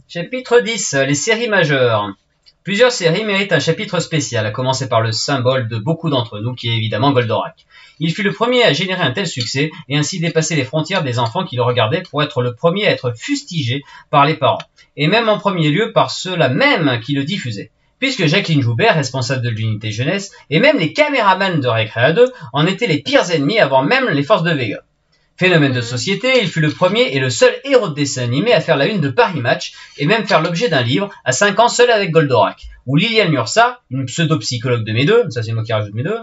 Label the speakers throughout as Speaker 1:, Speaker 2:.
Speaker 1: Chapitre 10. Les séries majeures. Plusieurs séries méritent un chapitre spécial, à commencer par le symbole de beaucoup d'entre nous, qui est évidemment Goldorak. Il fut le premier à générer un tel succès, et ainsi dépasser les frontières des enfants qui le regardaient pour être le premier à être fustigé par les parents, et même en premier lieu par ceux-là même qui le diffusaient. Puisque Jacqueline Joubert, responsable de l'unité jeunesse, et même les caméramans de Récréa 2 en étaient les pires ennemis avant même les forces de Vega. Phénomène de société, il fut le premier et le seul héros de dessin animé à faire la une de Paris Match et même faire l'objet d'un livre à 5 ans seul avec Goldorak, où Liliane Mursa, une pseudo-psychologue de mes deux, ça c'est moi qui rajoute mes deux,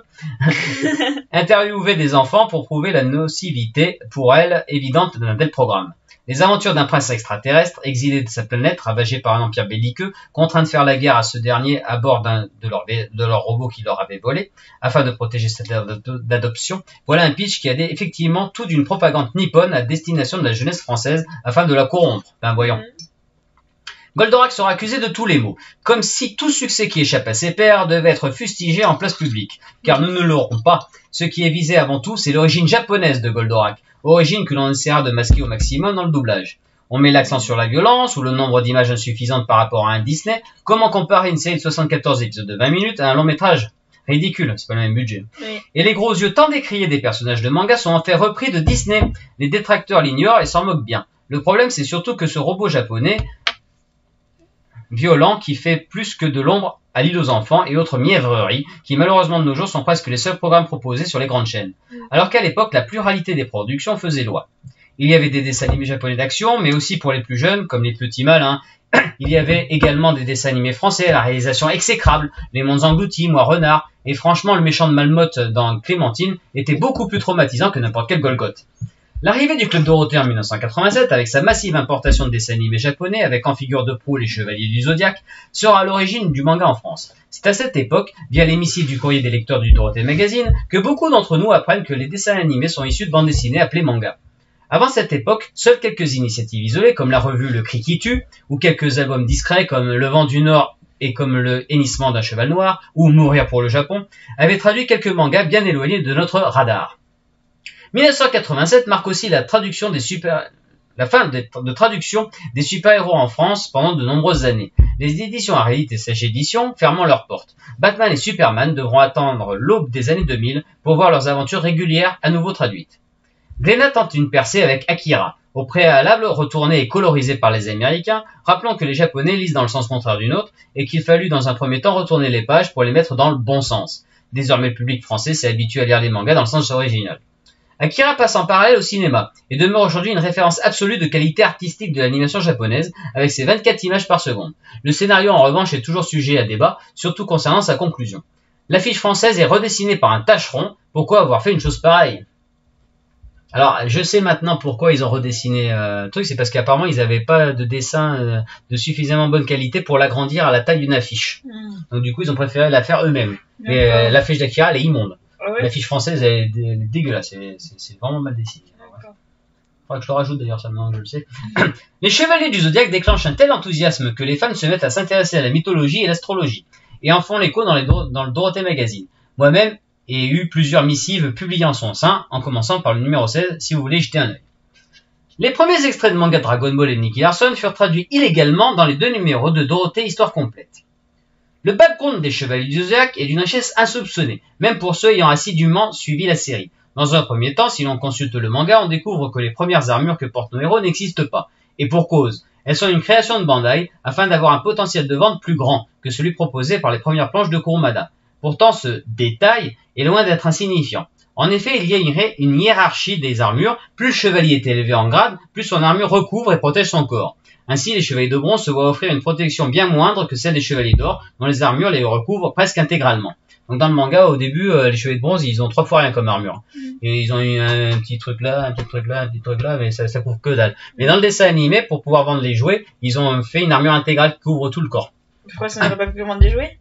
Speaker 1: interviewait des enfants pour prouver la nocivité pour elle évidente d'un tel programme. Les aventures d'un prince extraterrestre, exilé de sa planète, ravagé par un empire belliqueux, contraint de faire la guerre à ce dernier à bord de leur robot qui leur avait volé, afin de protéger cette terre d'adoption. Voilà un pitch qui a effectivement tout d'une propagande nippone à destination de la jeunesse française, afin de la corrompre. Ben voyons. Goldorak sera accusé de tous les maux, comme si tout succès qui échappe à ses pairs devait être fustigé en place publique, car nous ne l'aurons pas. Ce qui est visé avant tout, c'est l'origine japonaise de Goldorak, origine que l'on essaiera de masquer au maximum dans le doublage. On met l'accent sur la violence ou le nombre d'images insuffisantes par rapport à un Disney. Comment comparer une série de 74 épisodes de 20 minutes à un long métrage? Ridicule, c'est pas le même budget. Oui. Et les gros yeux tant décriés des personnages de manga sont en fait repris de Disney. Les détracteurs l'ignorent et s'en moquent bien. Le problème, c'est surtout que ce robot japonais violent qui fait plus que de l'ombre à l'île aux enfants et autres mièvreries qui malheureusement de nos jours sont presque les seuls programmes proposés sur les grandes chaînes. Alors qu'à l'époque, la pluralité des productions faisait loi. Il y avait des dessins animés japonais d'action, mais aussi pour les plus jeunes, comme les Petits Malins. Il y avait également des dessins animés français, la réalisation exécrable, Les Mondes Engloutis, Moi Renard, et franchement le méchant de Malmotte dans Clémentine était beaucoup plus traumatisant que n'importe quel Golgoth. L'arrivée du Club Dorothée en 1987, avec sa massive importation de dessins animés japonais, avec en figure de proue les Chevaliers du Zodiaque, sera à l'origine du manga en France. C'est à cette époque, via l'émissif du courrier des lecteurs du Dorothée Magazine, que beaucoup d'entre nous apprennent que les dessins animés sont issus de bandes dessinées appelées manga. Avant cette époque, seules quelques initiatives isolées, comme la revue Le Cri qui tue, ou quelques albums discrets comme Le Vent du Nord et comme Le Hennissement d'un cheval noir, ou Mourir pour le Japon, avaient traduit quelques mangas bien éloignés de notre radar. 1987 marque aussi la fin de traduction des super-héros en France pendant de nombreuses années. Les éditions Arélite et Sage Éditions fermant leurs portes. Batman et Superman devront attendre l'aube des années 2000 pour voir leurs aventures régulières à nouveau traduites. Glénat tente une percée avec Akira, au préalable retourné et colorisé par les Américains, rappelant que les Japonais lisent dans le sens contraire du nôtre et qu'il fallut dans un premier temps retourner les pages pour les mettre dans le bon sens. Désormais le public français s'est habitué à lire les mangas dans le sens original. Akira passe en parallèle au cinéma et demeure aujourd'hui une référence absolue de qualité artistique de l'animation japonaise avec ses 24 images par seconde. Le scénario en revanche est toujours sujet à débat, surtout concernant sa conclusion. L'affiche française est redessinée par un tâcheron, pourquoi avoir fait une chose pareille? Alors, je sais maintenant pourquoi ils ont redessiné le truc, c'est parce qu'apparemment ils n'avaient pas de dessin de suffisamment bonne qualité pour l'agrandir à la taille d'une affiche. Donc du coup ils ont préféré la faire eux-mêmes. Mais l'affiche d'Akira elle est immonde. Ah ouais. L'affiche française elle est dégueulasse, c'est vraiment mal dessiné. Faudrait que je le rajoute d'ailleurs, ça maintenant je le sais. Les Chevaliers du Zodiaque déclenchent un tel enthousiasme que les fans se mettent à s'intéresser à la mythologie et l'astrologie, et en font l'écho dans le Dorothée Magazine. Moi-même ai eu plusieurs missives publiées en son sein, en commençant par le numéro 16, si vous voulez y jeter un œil. Les premiers extraits de manga Dragon Ball et Nicky Larson furent traduits illégalement dans les 2 numéros de Dorothée Histoire Complète. Le background des Chevaliers du Zodiaque est d'une richesse insoupçonnée, même pour ceux ayant assidûment suivi la série. Dans un premier temps, si l'on consulte le manga, on découvre que les premières armures que portent nos héros n'existent pas. Et pour cause, elles sont une création de Bandai, afin d'avoir un potentiel de vente plus grand que celui proposé par les premières planches de Kurumada. Pourtant, ce détail est loin d'être insignifiant. En effet, il y a une hiérarchie des armures. Plus le chevalier est élevé en grade, plus son armure recouvre et protège son corps. Ainsi, les chevaliers de bronze se voient offrir une protection bien moindre que celle des chevaliers d'or, dont les armures les recouvrent presque intégralement. Donc dans le manga, au début, les chevaliers de bronze, ils ont 3 fois rien comme armure. Et ils ont eu un petit truc là, un petit truc là, un petit truc là, mais ça couvre que dalle. Mais dans le dessin animé, pour pouvoir vendre les jouets, ils ont fait une armure intégrale qui couvre tout le corps.
Speaker 2: Pourquoi ça n'aurait pas pu vendre des jouets?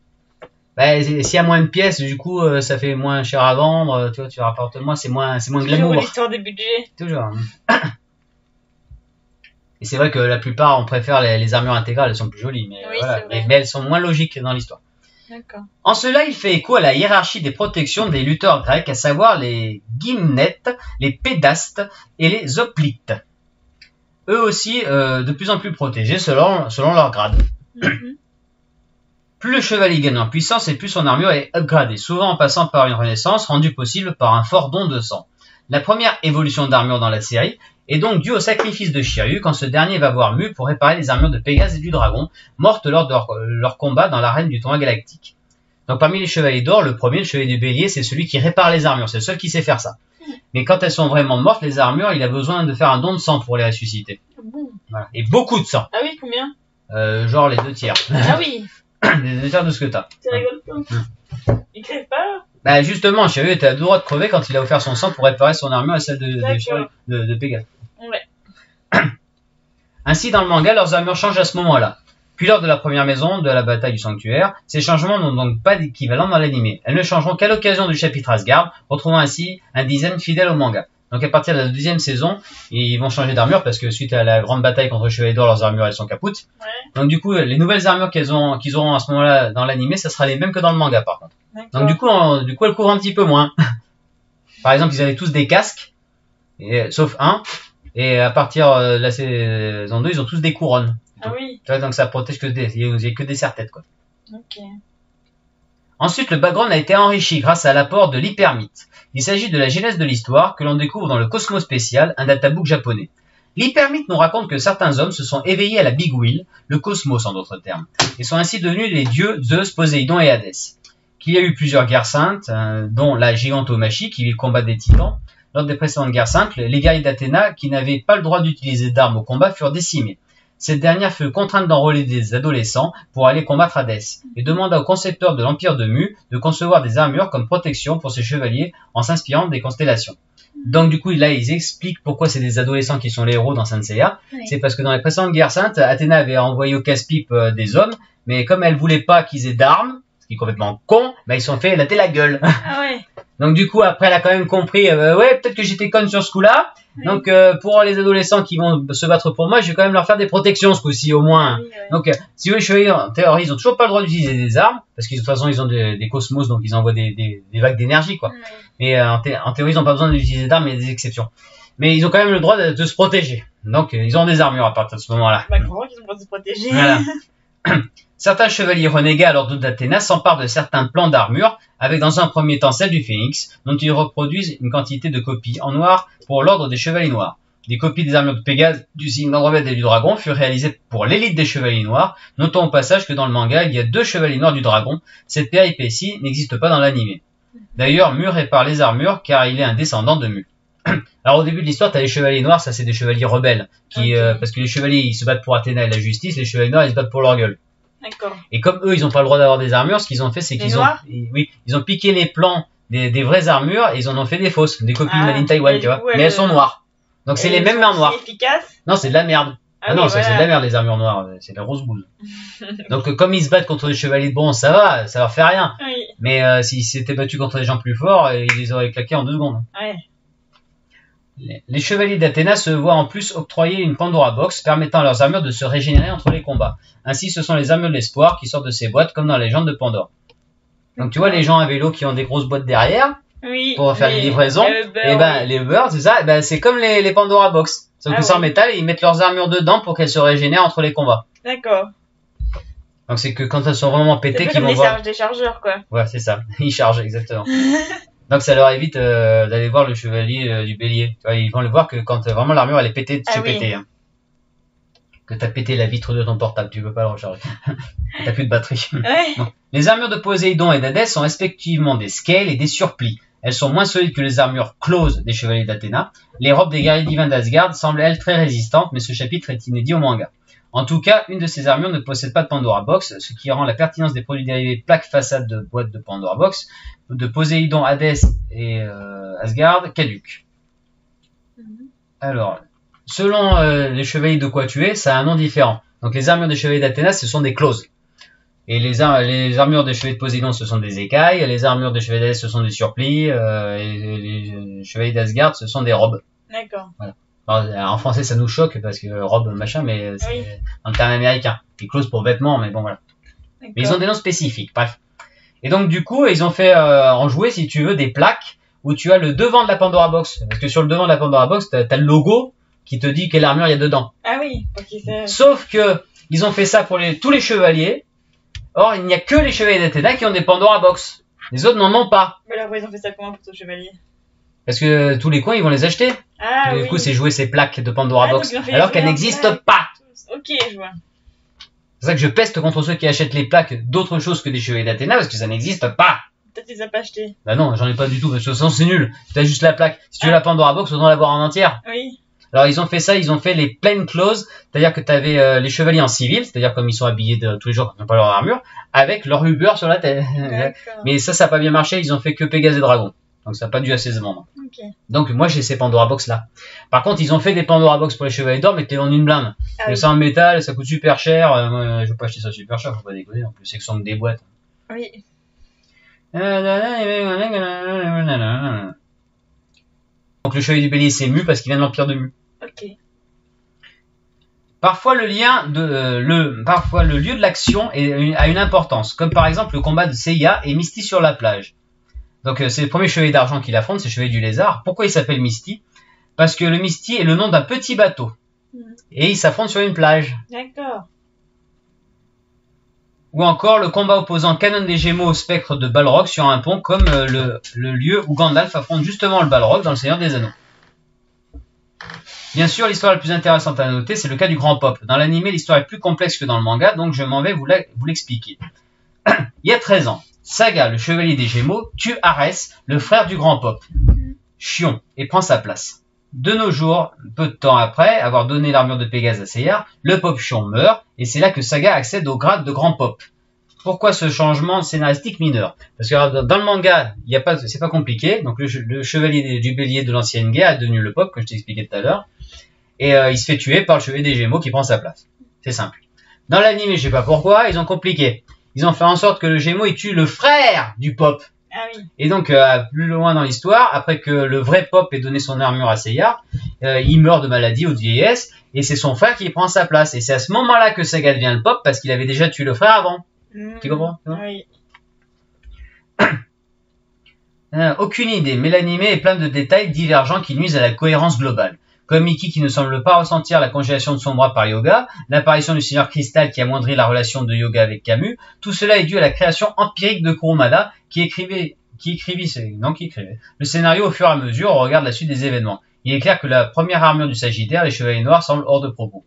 Speaker 1: Bah, s'il y a moins de pièces, du coup, ça fait moins cher à vendre, tu vois, tu rapportes moins, c'est moins glamour.
Speaker 2: Toujours l'histoire des budgets.
Speaker 1: Toujours. Et c'est vrai que la plupart, on préfère les armures intégrales, elles sont plus jolies, mais
Speaker 2: oui,
Speaker 1: voilà. Mais elles sont moins logiques dans l'histoire.
Speaker 2: D'accord.
Speaker 1: En cela, il fait écho à la hiérarchie des protections des lutteurs grecs, à savoir les gymnètes, les pédastes et les hoplites. eux aussi de plus en plus protégés selon leur grade. Plus le chevalier gagne en puissance et plus son armure est upgradée, souvent en passant par une renaissance rendue possible par un fort don de sang. La première évolution d'armure dans la série est donc due au sacrifice de Shiryu quand ce dernier va voir Mu pour réparer les armures de Pégase et du dragon, mortes lors de leur combat dans l'arène du tournoi galactique. Donc parmi les chevaliers d'or, le premier, le chevalier du bélier, c'est celui qui répare les armures, c'est le seul qui sait faire ça. Mais quand elles sont vraiment mortes, les armures, il a besoin de faire un don de sang pour les ressusciter. Voilà. Et beaucoup de sang.
Speaker 2: Ah oui, combien?
Speaker 1: Genre les 2 tiers.
Speaker 2: Ah oui.
Speaker 1: Les 2 tiers de ce que t'as.
Speaker 2: C'est rigolo. Il crève pas?
Speaker 1: Bah justement, Shiryu était à 2 droits de crever quand il a offert son sang pour réparer son armure et celle de Pégase.
Speaker 2: Ouais.
Speaker 1: Ainsi, dans le manga, leurs armures changent à ce moment-là. Puis lors de la première maison, de la bataille du sanctuaire, ces changements n'ont donc pas d'équivalent dans l'anime. Elles ne changeront qu'à l'occasion du chapitre Asgard, retrouvant ainsi un design fidèle au manga. Donc à partir de la 2e saison, ils vont changer d'armure parce que suite à la grande bataille contre le Chevalier d'Or, leurs armures elles sont capoutes.
Speaker 2: Ouais.
Speaker 1: Donc du coup, les nouvelles armures qu'ils auront à ce moment-là dans l'anime, ça sera les mêmes que dans le manga par contre. Donc du coup, elles couvrent un petit peu moins. Par exemple, ils avaient tous des casques, sauf un, et à partir de la saison 2, ils ont tous des couronnes.
Speaker 2: Ah oui.
Speaker 1: Tu vois, donc ça protège il y a que des serre-têtes quoi.
Speaker 2: Ok.
Speaker 1: Ensuite, le background a été enrichi grâce à l'apport de l'hypermythe. Il s'agit de la genèse de l'histoire que l'on découvre dans le Cosmos Spécial, un databook japonais. L'hypermythe nous raconte que certains hommes se sont éveillés à la Big Wheel, le cosmos en d'autres termes, et sont ainsi devenus les dieux Zeus, Poséidon et Hadès. Qu'il y a eu plusieurs guerres saintes, dont la gigantomachie qui vit le combat des titans. Lors des précédentes guerres saintes, les guerriers d'Athéna qui n'avaient pas le droit d'utiliser d'armes au combat furent décimés. Cette dernière fut contrainte d'enrôler des adolescents pour aller combattre Hadès, et demanda au concepteur de l'Empire de Mu de concevoir des armures comme protection pour ses chevaliers en s'inspirant des constellations. Donc du coup, là, ils expliquent pourquoi c'est des adolescents qui sont les héros dans Saint Seiya. Oui. C'est parce que dans les précédentes guerres saintes, Athéna avait envoyé au casse-pipe des hommes, mais comme elle voulait pas qu'ils aient d'armes, ce qui est complètement con, bah ils se sont fait élater la gueule.
Speaker 2: Ah ouais.
Speaker 1: Donc du coup, après, elle a quand même compris, ouais, peut-être que j'étais conne sur ce coup-là. Oui. Donc pour les adolescents qui vont se battre pour moi, je vais quand même leur faire des protections ce coup-ci au moins. Oui, oui. Donc si vous les chevaliers, en théorie, ils ont toujours pas le droit d'utiliser des armes, parce que de toute façon, ils ont des cosmos, donc ils envoient des vagues d'énergie, quoi. Oui. Mais en théorie, ils n'ont pas besoin d'utiliser d'armes, il y a des exceptions. Mais ils ont quand même le droit de se protéger. Donc ils ont des armures à partir de ce moment-là.
Speaker 2: Bah comment qu'ils ont le droit de se protéger?
Speaker 1: Voilà. Certains chevaliers renégats à l'ordre d'Athéna s'emparent de certains plans d'armure, avec dans un premier temps celle du Phénix, dont ils reproduisent une quantité de copies en noir pour l'ordre des chevaliers noirs. Des copies des armures de Pégase, du signe d'Andromède et du dragon furent réalisées pour l'élite des chevaliers noirs. Notons au passage que dans le manga, il y a 2 chevaliers noirs du dragon. Cette péripétie n'existe pas dans l'anime. D'ailleurs, Mu répare les armures car il est un descendant de Mu. Alors au début de l'histoire, t'as les chevaliers noirs, ça c'est des chevaliers rebelles, qui parce que les chevaliers ils se battent pour Athéna et la justice, les chevaliers noirs ils se battent pour leur gueule.
Speaker 2: D'accord.
Speaker 1: Et comme eux, ils n'ont pas le droit d'avoir des armures, ce qu'ils ont fait, c'est qu'ils ont piqué les plans des vraies armures et ils en ont fait des fausses, des copies de Made in Taiwan, tu vois. Mais elles sont noires. Donc c'est les mêmes mais en noir. Non, c'est de la merde. Ah non, c'est de la merde les armures noires, c'est de la grosse bouse. Donc comme ils se battent contre des chevaliers de bronze, ça va, ça leur fait rien. Oui. Mais s'ils s'étaient battus contre des gens plus forts, ils les auraient claqués en 2 secondes.
Speaker 2: Ouais.
Speaker 1: Les chevaliers d'Athéna se voient en plus octroyer une Pandora Box permettant à leurs armures de se régénérer entre les combats. Ainsi, ce sont les armures de l'espoir qui sortent de ces boîtes comme dans la légende de Pandore. Donc tu vois les gens à vélo qui ont des grosses boîtes derrière pour faire les livraisons. Et ben les Uber, c'est ça. Ben c'est comme les Pandora Box. Sauf que c'est en métal et ils mettent leurs armures dedans pour qu'elles se régénèrent entre les combats.
Speaker 2: D'accord.
Speaker 1: Donc c'est que quand elles sont vraiment pétées qu'ils vont voir.
Speaker 2: Des chargeurs quoi.
Speaker 1: Ouais, c'est ça. Ils chargent exactement. Donc ça leur évite d'aller voir le chevalier du bélier. Tu vois, ils vont le voir que quand vraiment l'armure elle est pétée de se péter. Hein. Que t'as pété la vitre de ton portable, tu peux pas le recharger. T'as plus de batterie.
Speaker 2: Ouais.
Speaker 1: Bon. Les armures de Poséidon et d'Hadès sont respectivement des scales et des surplis. Elles sont moins solides que les armures closes des chevaliers d'Athéna. Les robes des guerriers divins d'Asgard semblent elles très résistantes, mais ce chapitre est inédit au manga. En tout cas, une de ces armures ne possède pas de Pandora Box, ce qui rend la pertinence des produits dérivés plaques façade de boîtes de Pandora Box, de Poséidon, Hadès et Asgard, caduques. Alors, selon les chevaliers de quoi tu es, ça a un nom différent. Donc les armures des chevaliers d'Athéna, ce sont des clauses. Et les armures des chevaliers de Poséidon, ce sont des écailles. Les armures des chevaliers d'Hadès, ce sont des surplis. Et les chevaliers d'Asgard, ce sont des robes.
Speaker 2: D'accord.
Speaker 1: Voilà. Alors, en français, ça nous choque parce que robe, machin, mais c'est dans le terme américain. Des clauses pour vêtements, mais bon, voilà. Mais ils ont des noms spécifiques, bref. Et donc, du coup, ils ont fait en jouer, si tu veux, des plaques où tu as le devant de la Pandora Box. Parce que sur le devant de la Pandora Box, t'as le logo qui te dit quelle armure il y a dedans.
Speaker 2: Ah oui, parce que ça...
Speaker 1: Sauf que ils ont fait ça pour tous les chevaliers. Or, il n'y a que les chevaliers d'Athéna qui ont des Pandora Box. Les autres n'en ont pas.
Speaker 2: Mais alors, ils ont fait ça comment pour ton chevalier?
Speaker 1: Parce que tous les coins, ils vont les acheter.
Speaker 2: Ah
Speaker 1: Du
Speaker 2: oui.
Speaker 1: coup, c'est jouer ces plaques de Pandora
Speaker 2: Ah,
Speaker 1: Box.
Speaker 2: donc ils ont fait
Speaker 1: Alors
Speaker 2: les
Speaker 1: qu'elles
Speaker 2: plaques,
Speaker 1: n'existent
Speaker 2: ouais.
Speaker 1: pas.
Speaker 2: Ok, je vois.
Speaker 1: C'est ça que je peste contre ceux qui achètent les plaques d'autre chose que des chevaliers d'Athéna parce que ça n'existe pas.
Speaker 2: Peut-être qu'ils ont pas acheté.
Speaker 1: Bah non, j'en ai pas du tout parce que ça c'est nul. Tu as juste la plaque. Si tu veux
Speaker 2: Ah.
Speaker 1: la Pandora Box, autant l'avoir en entière.
Speaker 2: Oui.
Speaker 1: Alors ils ont fait ça, ils ont fait les plain clothes, c'est-à-dire que tu avais les chevaliers en civil, c'est-à-dire comme ils sont habillés de, tous les jours, ils n'ont pas leur armure, avec leur Uber sur la tête.
Speaker 2: D'accord.
Speaker 1: Mais ça n'a pas bien marché, ils ont fait que Pégase et Dragon. Donc ça n'a pas dû assez se vendre.
Speaker 2: Ok.
Speaker 1: Donc moi j'ai ces Pandora Box là. Par contre ils ont fait des Pandora Box pour les chevaliers d'or, mais t'es en une blinde.
Speaker 2: Ah
Speaker 1: Mais
Speaker 2: oui.
Speaker 1: c'est en métal, ça coûte super cher. Moi, je veux pas acheter ça super cher, faut pas déconner. En plus c'est que ce sont que des boîtes.
Speaker 2: Oui.
Speaker 1: Donc le chevalier du bélier c'est Mu parce qu'il vient de l'empire de Mu.
Speaker 2: Ok.
Speaker 1: Parfois le lieu de l'action a une importance, comme par exemple le combat de Seiya et Misty sur la plage. Donc c'est le premier chevalier d'argent qu'il affronte, c'est le chevalier du lézard. Pourquoi il s'appelle Misty? Parce que le Misty est le nom d'un petit bateau. Et il s'affronte sur une plage.
Speaker 2: D'accord.
Speaker 1: Ou encore le combat opposant Canon des Gémeaux au spectre de Balrog sur un pont, comme le lieu où Gandalf affronte justement le Balrog dans le Seigneur des Anneaux. Bien sûr, l'histoire la plus intéressante à noter, c'est le cas du Grand Pop. Dans l'animé, l'histoire est plus complexe que dans le manga, donc je m'en vais vous l'expliquer. Il y a 13 ans, Saga, le chevalier des Gémeaux, tue Arès, le frère du Grand Pop, Chion, et prend sa place. De nos jours, peu de temps après avoir donné l'armure de Pégase à Seiya, le Pop Chion meurt, et c'est là que Saga accède au grade de Grand Pop. Pourquoi ce changement scénaristique mineur? Parce que dans le manga, c'est pas compliqué. Donc le chevalier du bélier de l'ancienne guerre est devenu le Pop, comme je t'ai expliqué tout à l'heure, et il se fait tuer par le chevalier des Gémeaux qui prend sa place. C'est simple. Dans l'anime, je sais pas pourquoi, ils ont compliqué. Ils ont fait en sorte que le Gémeaux il tue le frère du Pop.
Speaker 2: Ah oui.
Speaker 1: Et donc plus loin dans l'histoire, après que le vrai Pop ait donné son armure à Seiya, il meurt de maladie ou de vieillesse, et c'est son frère qui prend sa place. Et c'est à ce moment-là que Saga devient le Pop parce qu'il avait déjà tué le frère avant. Tu comprends?
Speaker 2: Oui.
Speaker 1: Aucune idée, mais l'anime est plein de détails divergents qui nuisent à la cohérence globale. Comme Mickey qui ne semble pas ressentir la congélation de son bras par Yoga, l'apparition du Seigneur Cristal qui amoindrit la relation de Yoga avec Camus, tout cela est dû à la création empirique de Kurumada qui écrivait le scénario au fur et à mesure au regard de la suite des événements. Il est clair que la première armure du Sagittaire, les Chevaliers Noirs, semble hors de propos.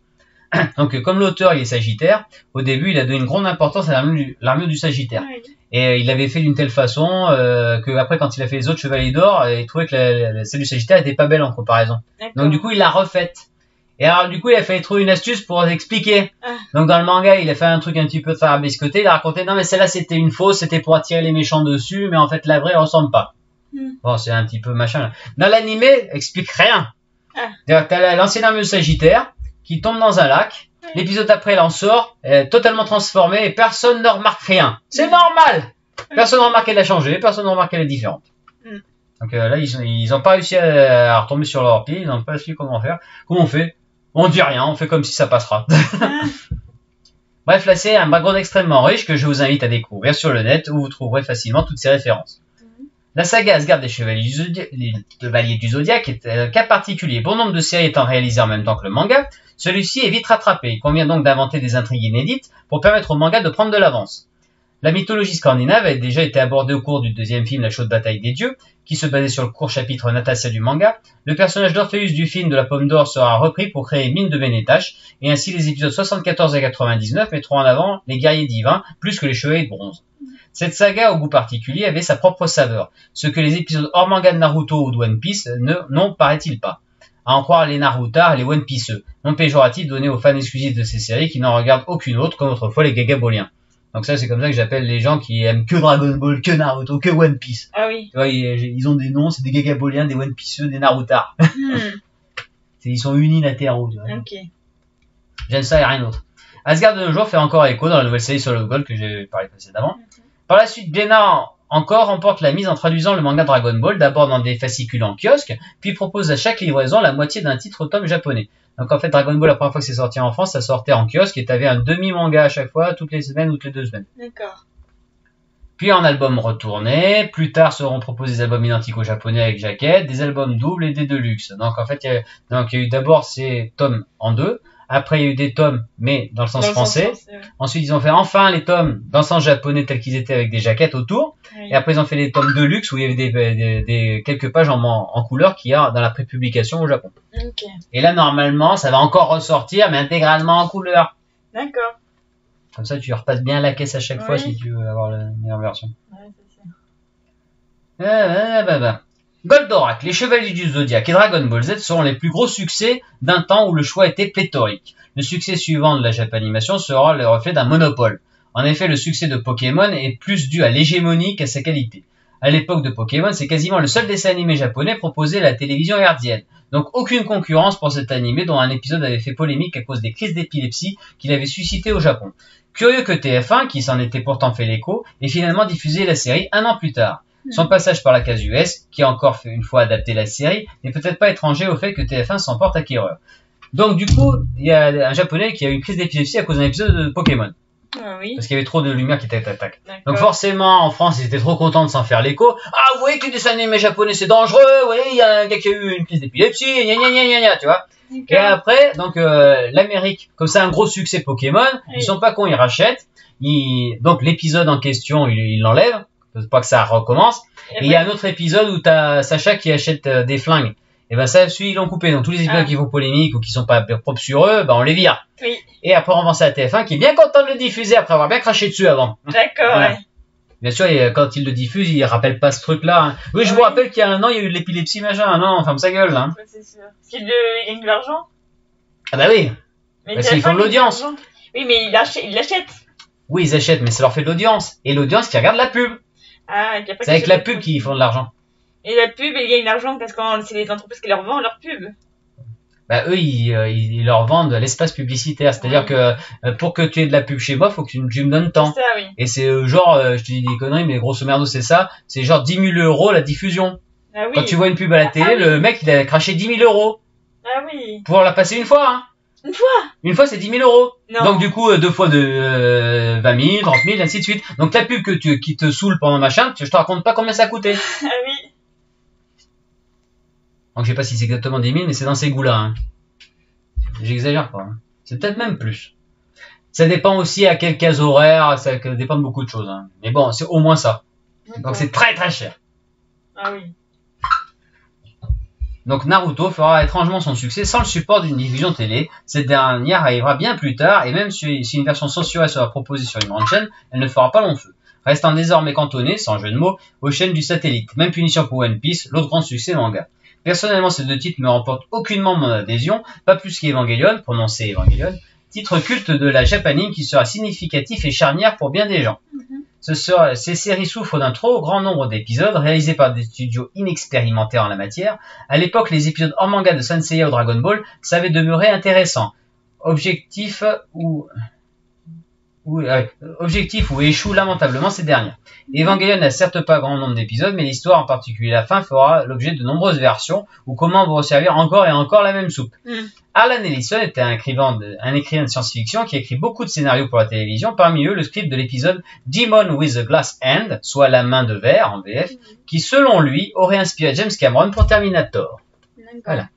Speaker 1: Donc comme l'auteur il est Sagittaire, au début il a donné une grande importance à l'armure du Sagittaire.
Speaker 2: Oui.
Speaker 1: Et il l'avait fait d'une telle façon que après quand il a fait les autres Chevaliers d'Or, il trouvait que celle du Sagittaire était pas belle en comparaison. Donc du coup il l'a refaite. Et alors du coup il a fallu trouver une astuce pour expliquer.
Speaker 2: Ah.
Speaker 1: Donc dans le manga il a fait un truc un petit peu farabiscoté, il a raconté non mais celle-là c'était une fausse, c'était pour attirer les méchants dessus, mais en fait la vraie ressemble pas. Bon c'est un petit peu machin là. Dans l'animé explique rien.
Speaker 2: Ah.
Speaker 1: T'as l'ancienne armure du Sagittaire qui tombe dans un lac. L'épisode après, elle en sort, elle est totalement transformée et personne ne remarque rien. C'est normal. Personne ne remarque qu'elle a changé, personne ne remarque qu'elle est différente. Donc là, ils n'ont pas réussi à retomber sur leur pied, ils n'ont pas su comment faire. Comment on fait? On dit rien, on fait comme si ça passera. Bref, là, c'est un background extrêmement riche que je vous invite à découvrir sur le net où vous trouverez facilement toutes ces références. La saga Asgard des Chevaliers du Zodiaque est un cas particulier. Bon nombre de séries étant réalisées en même temps que le manga, celui-ci est vite rattrapé. Il convient donc d'inventer des intrigues inédites pour permettre au manga de prendre de l'avance. La mythologie scandinave a déjà été abordée au cours du deuxième film La Chaude Bataille des Dieux, qui se basait sur le court chapitre Natassia du manga. Le personnage d'Orpheus du film de la Pomme d'Or sera repris pour créer Mine de Ménétache, et ainsi les épisodes 74 et 99 mettront en avant les guerriers divins plus que les chevaliers de bronze. Cette saga au goût particulier avait sa propre saveur, ce que les épisodes hors manga de Naruto ou de One Piece n'ont paraît-il pas. À en croire les Narutards et les One Pieceux, non péjoratif donné aux fans exclusifs de ces séries qui n'en regardent aucune autre comme autrefois les Gagaboliens. Donc ça c'est comme ça que j'appelle les gens qui aiment que Dragon Ball, que Naruto, que One Piece.
Speaker 2: Ah oui.
Speaker 1: Tu vois, ils ont des noms, c'est des Gagaboliens, des One Pieceux, des Narutards. Ils sont unilatéraux. Tu vois.
Speaker 2: Ok.
Speaker 1: J'aime ça et rien d'autre. Asgard de nos jours fait encore écho dans la nouvelle série Solo Gold que j'ai parlé précédemment. Par la suite, Glénat encore remporte la mise en traduisant le manga Dragon Ball, d'abord dans des fascicules en kiosque, puis propose à chaque livraison la moitié d'un titre au tome japonais. Donc en fait, Dragon Ball, la première fois que c'est sorti en France, ça sortait en kiosque et t'avais un demi-manga à chaque fois, toutes les semaines ou toutes les 2 semaines.
Speaker 2: D'accord.
Speaker 1: Puis en album retourné, plus tard seront proposés des albums identiques aux japonais avec jaquette, des albums doubles et des deluxe. Donc en fait, il y a eu d'abord ces tomes en deux, après il y a eu des tomes mais dans le sens français. Ensuite ils ont fait enfin les tomes dans le sens japonais tels qu'ils étaient avec des jaquettes autour. Oui. Et après ils ont fait les tomes deluxe où il y avait des quelques pages en couleur qu'il y a dans la prépublication au Japon.
Speaker 2: Okay.
Speaker 1: Et là normalement ça va encore ressortir mais intégralement en couleur.
Speaker 2: D'accord.
Speaker 1: Comme ça, tu repasses bien la caisse à chaque fois si tu veux avoir la meilleure version.
Speaker 2: Ouais, c'est ça.
Speaker 1: Goldorak, les Chevaliers du Zodiaque et Dragon Ball Z seront les plus gros succès d'un temps où le choix était pléthorique. Le succès suivant de la Japanimation sera le reflet d'un monopole. En effet, le succès de Pokémon est plus dû à l'hégémonie qu'à sa qualité. À l'époque de Pokémon, c'est quasiment le seul dessin animé japonais proposé à la télévision hertzienne. Donc aucune concurrence pour cet animé dont un épisode avait fait polémique à cause des crises d'épilepsie qu'il avait suscité au Japon. Curieux que TF1, qui s'en était pourtant fait l'écho, ait finalement diffusé la série un an plus tard. Son passage par la case US, qui a encore fait une fois adapté la série, n'est peut-être pas étranger au fait que TF1 s'en porte acquéreur. Donc du coup, il y a un japonais qui a eu une crise d'épilepsie à cause d'un épisode de Pokémon.
Speaker 2: Ah oui.
Speaker 1: Parce qu'il y avait trop de lumière qui t'attaque. Donc forcément, en France, ils étaient trop contents de s'en faire l'écho. Ah, vous voyez que les dessins animés japonais, c'est dangereux. Vous voyez, il y a un gars qui a eu une crise d'épilepsie, gna gna gna gna gna, tu vois. Et après, donc l'Amérique, comme c'est un gros succès Pokémon, ils sont pas cons, ils rachètent. Donc l'épisode en question, ils l'enlèvent, pas que ça recommence. Et il y a un autre épisode où t'as Sacha qui achète des flingues. Et ben ça, celui ils l'ont coupé. Donc tous les épisodes qui font polémique ou qui sont pas propres sur eux, ben on les vire.
Speaker 2: Oui.
Speaker 1: Et après on pense à TF1 qui est bien content de le diffuser après avoir bien craché dessus avant.
Speaker 2: D'accord.
Speaker 1: Ouais. Bien sûr, quand il le diffuse, il rappelle pas ce truc-là. Hein. Oui, je vous rappelle qu'il y a un an, il y a eu de l'épilepsie machin. Non, ferme sa gueule. Hein.
Speaker 2: Ouais, c'est sûr. Parce qu'il gagne de l'argent.
Speaker 1: Ah bah oui. Parce qu'ils font de l'audience.
Speaker 2: Oui, mais ils l'achètent.
Speaker 1: Oui, ils achètent, mais ça leur fait de l'audience. Et l'audience qui regarde la pub.
Speaker 2: Ah, et puis après,
Speaker 1: c'est avec la pub qu'ils font de l'argent.
Speaker 2: Et la pub, ils gagnent de l'argent parce que c'est les entreprises qui leur vendent leur pub.
Speaker 1: Bah eux, ils leur vendent l'espace publicitaire. C'est-à-dire que pour que tu aies de la pub chez moi, faut que tu me donnes tant.
Speaker 2: C'est ça, oui.
Speaker 1: Et c'est genre, je te dis des conneries, mais grosso merdo, c'est ça. C'est genre 10 000 € la diffusion.
Speaker 2: Ah oui.
Speaker 1: Quand tu vois une pub à la télé, le mec, il a craché 10 000 €.
Speaker 2: Ah oui.
Speaker 1: Pour la passer une fois, hein.
Speaker 2: Une fois?
Speaker 1: Une fois, c'est 10 000 €.
Speaker 2: Non.
Speaker 1: Donc, du coup, deux fois de 20 000, 30 000, ainsi de suite. Donc, la pub qui te saoule pendant machin, je te raconte pas combien ça coûtait.
Speaker 2: Ah oui.
Speaker 1: Donc, je sais pas si c'est exactement 10 000, mais c'est dans ces goûts-là, hein. J'exagère pas, hein. C'est peut-être même plus. Ça dépend aussi à quelle case horaire, ça dépend de beaucoup de choses, hein. Mais bon, c'est au moins ça. Donc, c'est très très cher.
Speaker 2: Ah oui.
Speaker 1: Donc Naruto fera étrangement son succès sans le support d'une diffusion télé. Cette dernière arrivera bien plus tard et même si une version censurée sera proposée sur une grande chaîne, elle ne fera pas long feu. Restant désormais cantonné, sans jeu de mots, aux chaînes du satellite. Même punition pour One Piece, l'autre grand succès manga. Personnellement, ces deux titres ne remportent aucunement mon adhésion, pas plus qu'Evangelion, prononcé Evangelion, titre culte de la Japanime qui sera significatif et charnière pour bien des gens. Ces séries souffrent d'un trop grand nombre d'épisodes réalisés par des studios inexpérimentés en la matière. À l'époque, les épisodes hors manga de Saint Seiya ou Dragon Ball savaient demeurer intéressants. Objectif où échouent lamentablement ces dernières. Evangelion n'a certes pas grand nombre d'épisodes, mais l'histoire, en particulier la fin, fera l'objet de nombreuses versions ou comment vous resservir encore et encore la même soupe. Harlan Ellison était un écrivain de science-fiction qui a écrit beaucoup de scénarios pour la télévision, parmi eux le script de l'épisode Demon with a Glass Hand, soit la main de verre en VF, qui selon lui aurait inspiré James Cameron pour Terminator. Voilà.